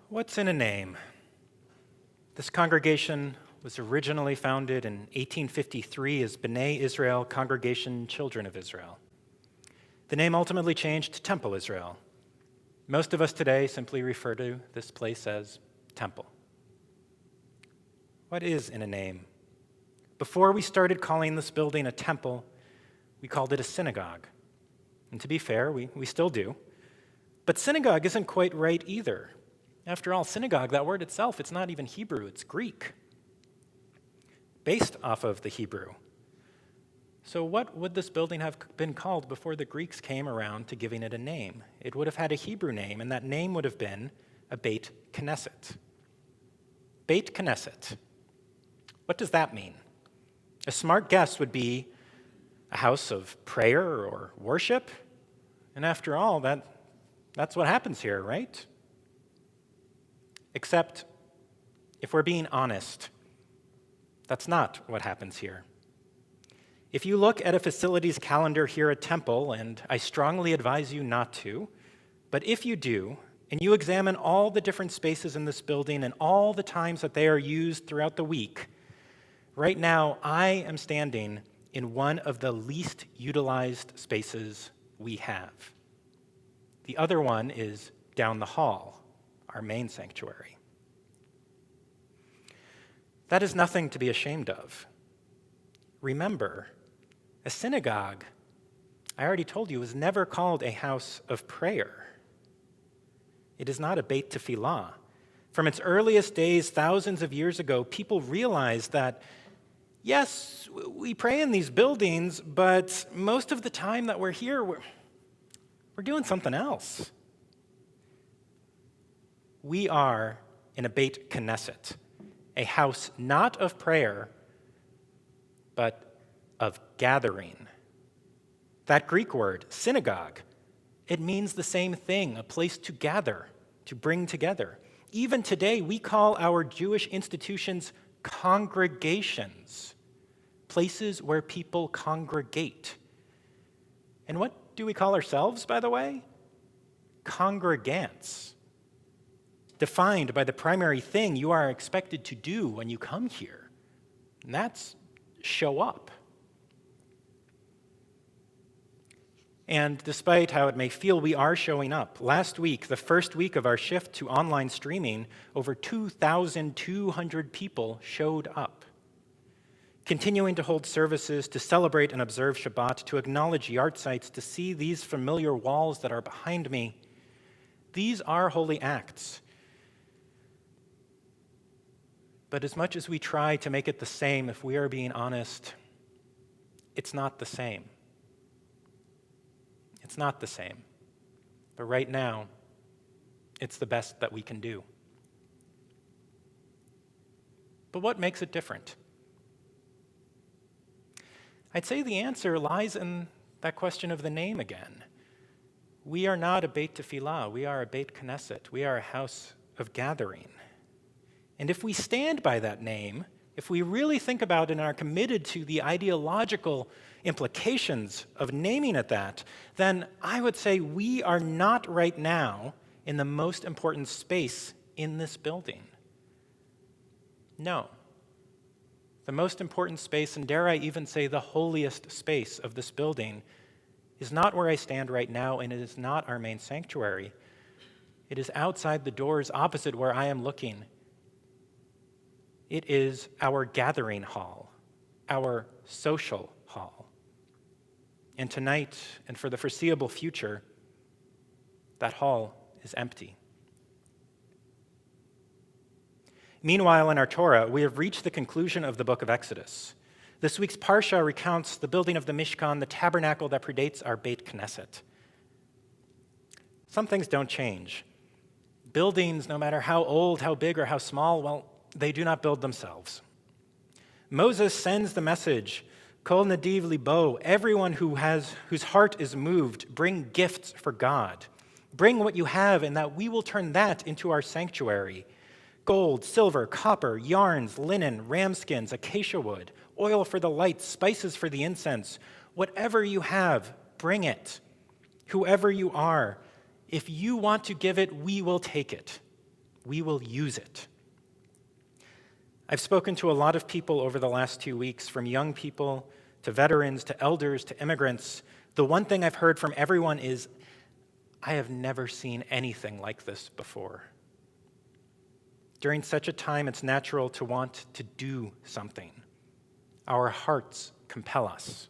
What's in a name? This congregation was originally founded in 1853 as B'nai Israel Congregation Children of Israel. The name ultimately changed to Temple Israel. Most of us today simply refer to this place as Temple. What is in a name? Before we started calling this building a temple, we called it a synagogue. And to be fair, we still do. But synagogue isn't quite right either. After all, synagogue, that word itself, it's not even Hebrew, it's Greek, based off of the Hebrew. So what would this building have been called before the Greeks came around to giving it a name? It would have had a Hebrew name, and that name would have been a Beit Knesset. Beit Knesset. What does that mean? A smart guess would be a house of prayer or worship. And after all, that's what happens here, right? Except, if we're being honest, that's not what happens here. If you look at a facilities calendar here at Temple, and I strongly advise you not to, but if you do, and you examine all the different spaces in this building and all the times that they are used throughout the week, right now I am standing in one of the least utilized spaces we have. The other one is down the hall, our main sanctuary. That is nothing to be ashamed of. Remember, a synagogue, I already told you, was never called a house of prayer. It is not a Beit Tefillah. From its earliest days, thousands of years ago, people realized that, yes, we pray in these buildings, but most of the time that we're here, we're doing something else. We are in a Beit Knesset, a house not of prayer, but of gathering. That Greek word, synagogue, it means the same thing, a place to gather, to bring together. Even today, we call our Jewish institutions congregations, places where people congregate. And what do we call ourselves, by the way? Congregants. Defined by the primary thing you are expected to do when you come here, and that's show up. And despite how it may feel, we are showing up. Last week, the first week of our shift to online streaming, over 2,200 people showed up. Continuing to hold services, to celebrate and observe Shabbat, to acknowledge yard sites, to see these familiar walls that are behind me, these are holy acts. But as much as we try to make it the same, if we are being honest, it's not the same. It's not the same. But right now, it's the best that we can do. But what makes it different? I'd say the answer lies in that question of the name again. We are not a Beit Tefillah. We are a Beit Knesset. We are a house of gathering. And if we stand by that name, if we really think about it and are committed to the ideological implications of naming it that, then I would say we are not right now in the most important space in this building. No. The most important space, and dare I even say the holiest space of this building, is not where I stand right now, and it is not our main sanctuary. It is outside the doors opposite where I am looking. It is our gathering hall, our social hall. And tonight, and for the foreseeable future, that hall is empty. Meanwhile, in our Torah, we have reached the conclusion of the book of Exodus. This week's Parsha recounts the building of the Mishkan, the tabernacle that predates our Beit Knesset. Some things don't change. Buildings, no matter how old, how big, or how small, well, they do not build themselves. Moses sends the message, Kol nadiv libo, everyone whose heart is moved, bring gifts for God. Bring what you have, and that we will turn that into our sanctuary. Gold, silver, copper, yarns, linen, ram skins, acacia wood, oil for the lights, spices for the incense. Whatever you have, bring it. Whoever you are, if you want to give it, we will take it. we will use it. I've spoken to a lot of people over the last 2 weeks, from young people to veterans to elders to immigrants. The one thing I've heard from everyone is, I have never seen anything like this before. During such a time, it's natural to want to do something. Our hearts compel us.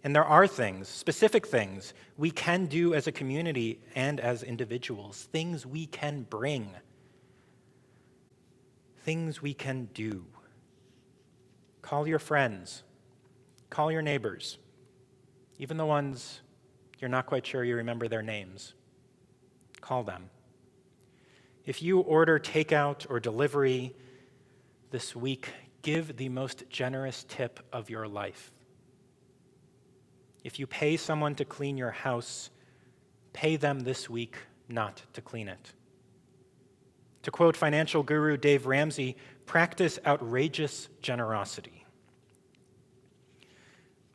And there are things, specific things, we can do as a community and as individuals, things we can bring, things we can do. Call your friends, call your neighbors, even the ones you're not quite sure you remember their names. Call them. If you order takeout or delivery this week, give the most generous tip of your life. If you pay someone to clean your house, pay them this week not to clean it. To quote financial guru Dave Ramsey, practice outrageous generosity.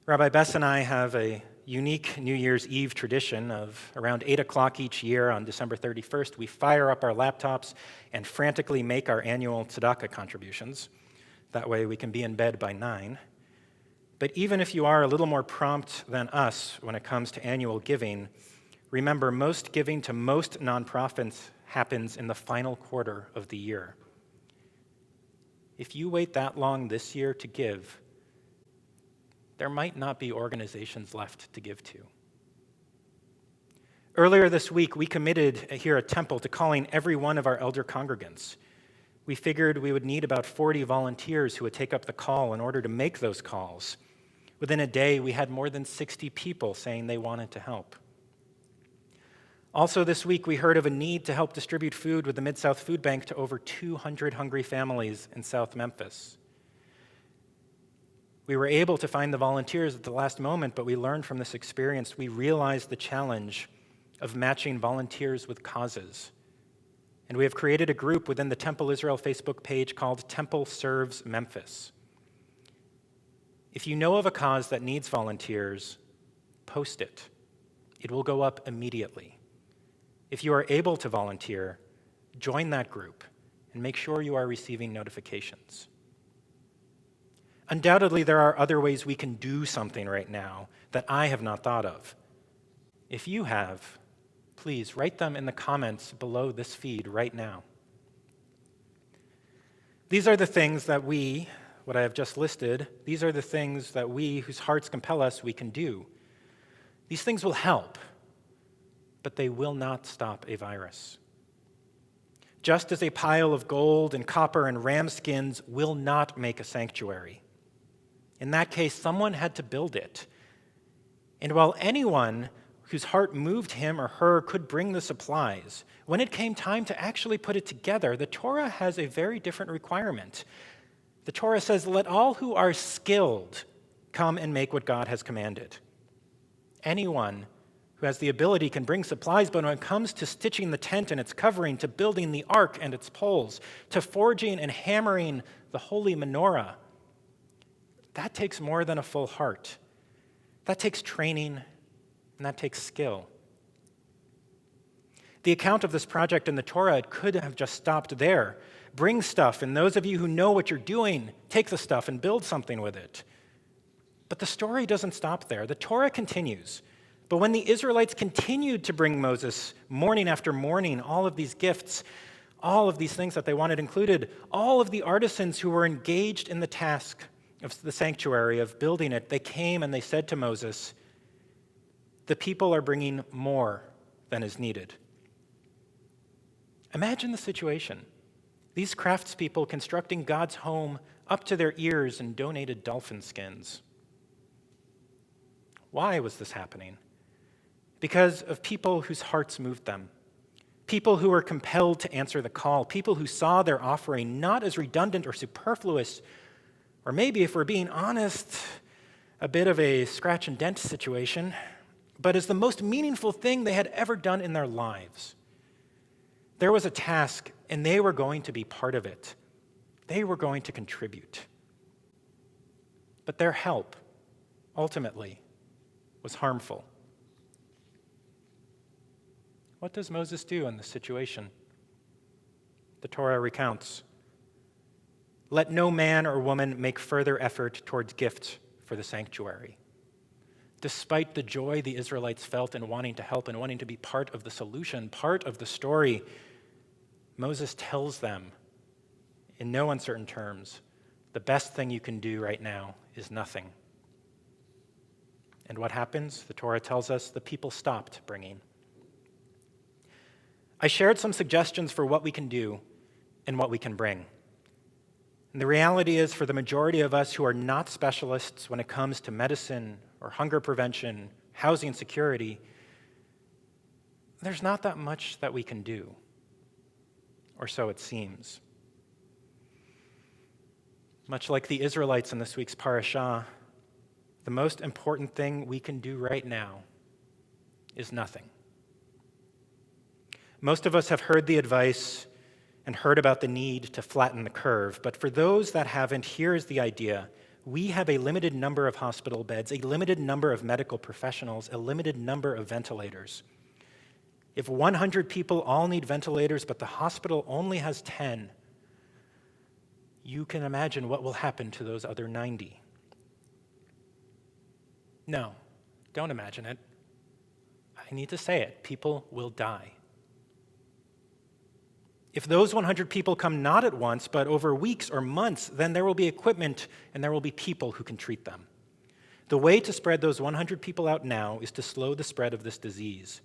Rabbi Bess and I have a unique New Year's Eve tradition of around 8 o'clock each year on December 31st, we fire up our laptops and frantically make our annual tzedakah contributions. That way we can be in bed by 9. But even if you are a little more prompt than us when it comes to annual giving, remember most giving to most nonprofits happens in the final quarter of the year. If you wait that long this year to give, there might not be organizations left to give to. Earlier this week, we committed here at Temple to calling every one of our elder congregants. We figured we would need about 40 volunteers who would take up the call in order to make those calls. Within a day, we had more than 60 people saying they wanted to help. Also this week, we heard of a need to help distribute food with the Mid-South Food Bank to over 200 hungry families in South Memphis. We were able to find the volunteers at the last moment, but we learned from this experience, we realized the challenge of matching volunteers with causes. And we have created a group within the Temple Israel Facebook page called Temple Serves Memphis. If you know of a cause that needs volunteers, post it. It will go up immediately. If you are able to volunteer, join that group and make sure you are receiving notifications. Undoubtedly, there are other ways we can do something right now that I have not thought of. If you have, please write them in the comments below this feed right now. These are the things that what I have just listed, these are the things that we, whose hearts compel us, we can do. These things will help, but they will not stop a virus. Just as a pile of gold and copper and ram skins will not make a sanctuary. In that case, someone had to build it. And while anyone whose heart moved him or her could bring the supplies, when it came time to actually put it together, the Torah has a very different requirement. The Torah says, let all who are skilled come and make what God has commanded. Anyone who has the ability can bring supplies, but when it comes to stitching the tent and its covering, to building the ark and its poles, to forging and hammering the holy menorah, that takes more than a full heart. That takes training, and that takes skill. The account of this project in the Torah could have just stopped there. Bring stuff, and those of you who know what you're doing, take the stuff and build something with it. But the story doesn't stop there. The Torah continues. But when the Israelites continued to bring Moses morning after morning all of these gifts, all of these things that they wanted included, all of the artisans who were engaged in the task of the sanctuary, of building it, they came and they said to Moses, the people are bringing more than is needed. Imagine the situation. These craftspeople constructing God's home up to their ears in donated dolphin skins. Why was this happening? Because of people whose hearts moved them. People who were compelled to answer the call. People who saw their offering not as redundant or superfluous, or maybe, if we're being honest, a bit of a scratch and dent situation, but as the most meaningful thing they had ever done in their lives. There was a task, and they were going to be part of it. They were going to contribute. But their help, ultimately, was harmful. What does Moses do in this situation? the Torah recounts. Let no man or woman make further effort towards gifts for the sanctuary. Despite the joy the Israelites felt in wanting to help and wanting to be part of the solution, part of the story, Moses tells them in no uncertain terms, the best thing you can do right now is nothing. And what happens? The Torah tells us the people stopped bringing. I shared some suggestions for what we can do and what we can bring. And the reality is, for the majority of us who are not specialists when it comes to medicine or hunger prevention, housing security, there's not that much that we can do, or so it seems. Much like the Israelites in this week's parashah, the most important thing we can do right now is nothing. Most of us have heard the advice and heard about the need to flatten the curve, but for those that haven't, here is the idea. We have a limited number of hospital beds, a limited number of medical professionals, a limited number of ventilators. If 100 people all need ventilators, but the hospital only has 10, you can imagine what will happen to those other 90. No, don't imagine it. I need to say it. People will die. If those 100 people come not at once, but over weeks or months, then there will be equipment and there will be people who can treat them. The way to spread those 100 people out now is to slow the spread of this disease.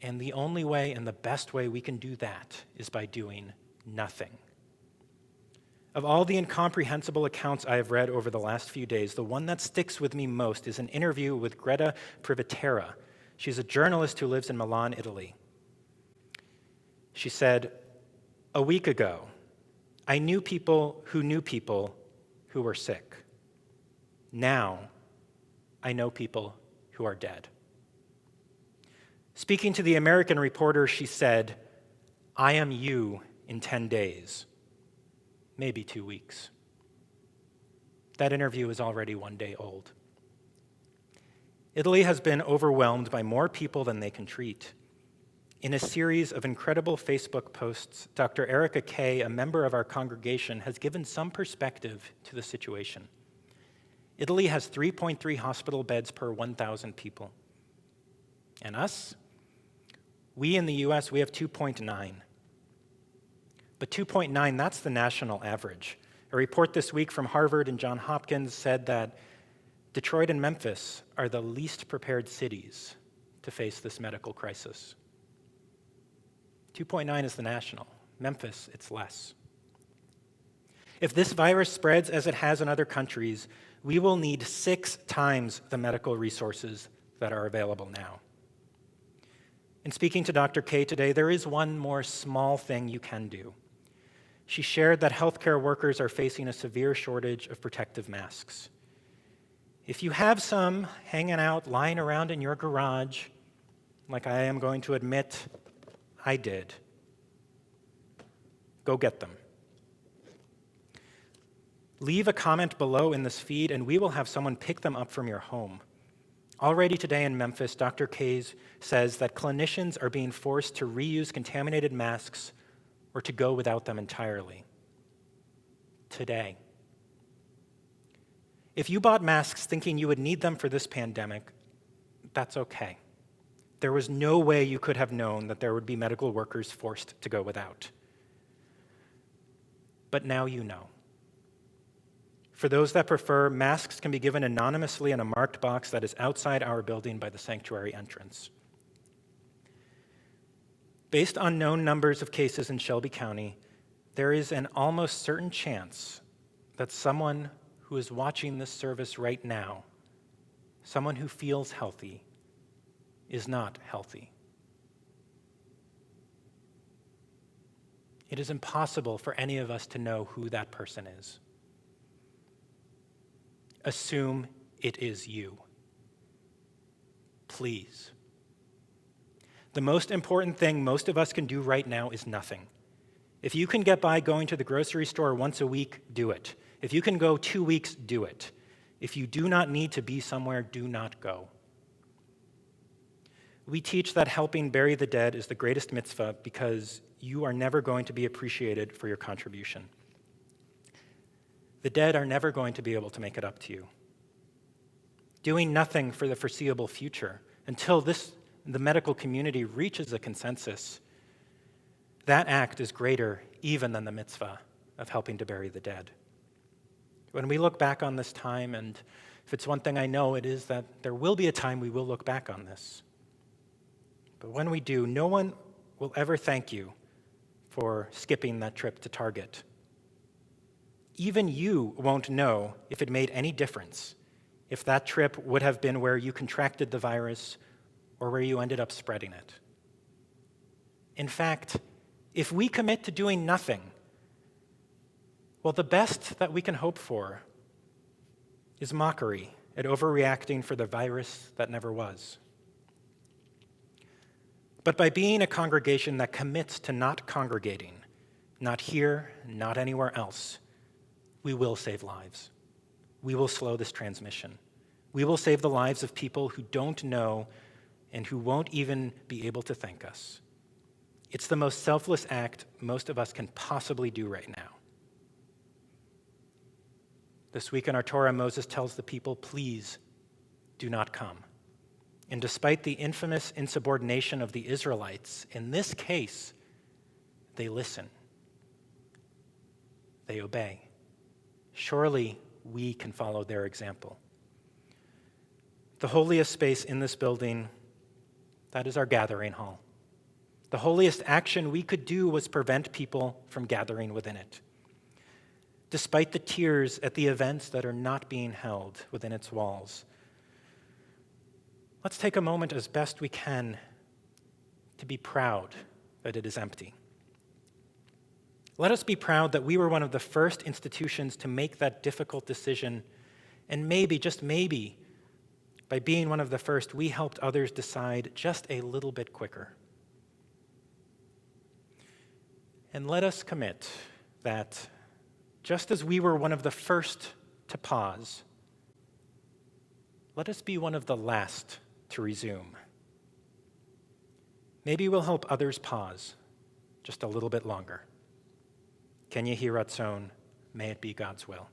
And the only way and the best way we can do that is by doing nothing. Of all the incomprehensible accounts I have read over the last few days, the one that sticks with me most is an interview with Greta Privitera. She's a journalist who lives in Milan, Italy. She said, "A week ago, I knew people who were sick. Now, I know people who are dead." Speaking to the American reporter, she said, "I am you in 10 days, maybe 2 weeks." That interview is already 1 day old. Italy has been overwhelmed by more people than they can treat. In a series of incredible Facebook posts, Dr. Erica Kay, a member of our congregation, has given some perspective to the situation. Italy has 3.3 hospital beds per 1,000 people. And us? We in the US, we have 2.9. But 2.9, that's the national average. A report this week from Harvard and Johns Hopkins said that Detroit and Memphis are the least prepared cities to face this medical crisis. 2.9 is the national. Memphis, it's less. If this virus spreads as it has in other countries, we will need 6 times the medical resources that are available now. In speaking to Dr. K today, there is one more small thing you can do. She shared that healthcare workers are facing a severe shortage of protective masks. If you have some hanging out, lying around in your garage, like I am going to admit I did, go get them. Leave a comment below in this feed and we will have someone pick them up from your home. Already today in Memphis, Dr. Kays says that clinicians are being forced to reuse contaminated masks or to go without them entirely. Today. If you bought masks thinking you would need them for this pandemic, that's okay. There was no way you could have known that there would be medical workers forced to go without. But now you know. For those that prefer, masks can be given anonymously in a marked box that is outside our building by the sanctuary entrance. Based on known numbers of cases in Shelby County, there is an almost certain chance that someone who is watching this service right now, someone who feels healthy, is not healthy. It is impossible for any of us to know who that person is. Assume it is you. Please. The most important thing most of us can do right now is nothing. If you can get by going to the grocery store once a week, do it. If you can go 2 weeks, do it. If you do not need to be somewhere, do not go. We teach that helping bury the dead is the greatest mitzvah because you are never going to be appreciated for your contribution. The dead are never going to be able to make it up to you. Doing nothing for the foreseeable future until the medical community reaches a consensus, that act is greater even than the mitzvah of helping to bury the dead. When we look back on this time, and if it's one thing I know, it is that there will be a time we will look back on this. But when we do, no one will ever thank you for skipping that trip to Target. Even you won't know if it made any difference, if that trip would have been where you contracted the virus or where you ended up spreading it. In fact, if we commit to doing nothing, well, the best that we can hope for is mockery at overreacting for the virus that never was. But by being a congregation that commits to not congregating, not here, not anywhere else, we will save lives. We will slow this transmission. We will save the lives of people who don't know and who won't even be able to thank us. It's the most selfless act most of us can possibly do right now. This week in our Torah, Moses tells the people, please do not come. And despite the infamous insubordination of the Israelites, in this case, they listen. They obey. Surely we can follow their example. The holiest space in this building, that is our gathering hall. The holiest action we could do was prevent people from gathering within it. Despite the tears at the events that are not being held within its walls, let's take a moment as best we can to be proud that it is empty. Let us be proud that we were one of the first institutions to make that difficult decision, and maybe, just maybe, by being one of the first, we helped others decide just a little bit quicker. And let us commit that just as we were one of the first to pause, let us be one of the last to resume. Maybe we'll help others pause just a little bit longer. Ken Yehi Ratzon, may it be God's will.